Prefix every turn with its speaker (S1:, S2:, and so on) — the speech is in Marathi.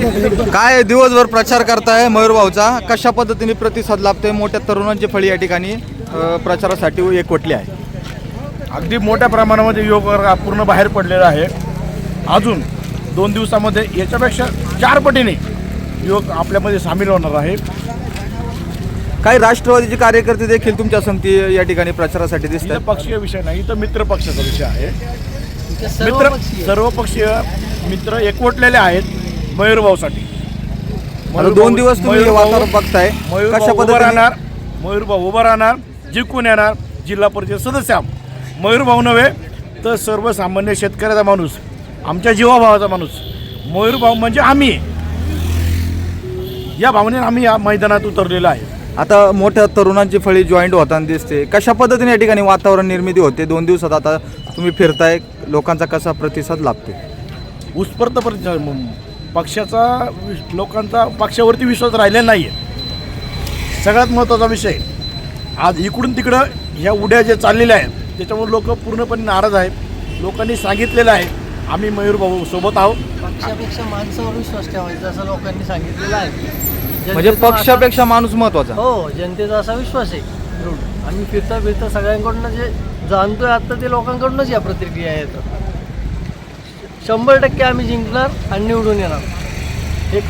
S1: काय दिवसभर प्रचार करताय मयूर भाऊचा, कशा पद्धतीने प्रतिसाद लाभतोय? मोठ्या तरुणांची फळी या ठिकाणी प्रचारासाठी एकवटली आहे.
S2: अगदी मोठ्या प्रमाणामध्ये युवक वर्ग पूर्ण बाहेर पडलेला आहे. अजून 2 दिवसामध्ये याच्यापेक्षा 4 पटीने युवक आपल्यामध्ये सामील होणार आहे.
S1: काही राष्ट्रवादीचे कार्यकर्ते देखील तुमच्या संगती या ठिकाणी प्रचारासाठी दिसतात.
S2: इथं पक्षीय विषय नाही, इथं मित्र पक्षाचा विषय आहे. सर्व पक्षीय मित्र एकवटलेले आहेत मयूर भाऊसाठी.
S1: 2 दिवस तुम्ही हे वातावरण बघताय, कशा पद्धतीने
S2: मयूर भाऊ उभा राहणार, जिंकून येणार जिल्हा परिषद सदस्य. मयूर भाऊ नव्हे तर सर्वसामान्य शेतकऱ्याचा माणूस, आमच्या जीवाभावाचा माणूस. मयूर भाऊ म्हणजे आम्ही, या भावनेने आम्ही या मैदानात उतरलेलो आहे.
S1: आता मोठ्या तरुणांची फळी जॉईंट होताना दिसते, कशा पद्धतीने या ठिकाणी वातावरण निर्मिती होते? 2 दिवसात आता तुम्ही फिरताय, लोकांचा कसा प्रतिसाद लाभते?
S2: उत्स्फूर्त प्रतिसाद. पक्षाचा लोकांचा पक्षावरती विश्वास राहिलेला नाही आहे. सगळ्यात महत्त्वाचा विषय आज इकडून तिकडं ह्या उड्या जे चाललेल्या आहेत त्याच्यामुळे लोक पूर्णपणे नाराज आहेत. लोकांनी सांगितलेलं आहे आम्ही मयूर भाऊ सोबत आहोत.
S3: पक्षापेक्षा माणसावर विश्वास ठेवायचा असं लोकांनी सांगितलेलं आहे.
S1: म्हणजे पक्षापेक्षा माणूस महत्वाचा.
S3: हो, जनतेचा असा विश्वास आहे. आम्ही फिरता सगळ्यांकडून जे जाणतोय आता ते लोकांकडूनच या प्रतिक्रिया येतात. 100% आम्ही जिंकणार आणि निवडून येणार. एक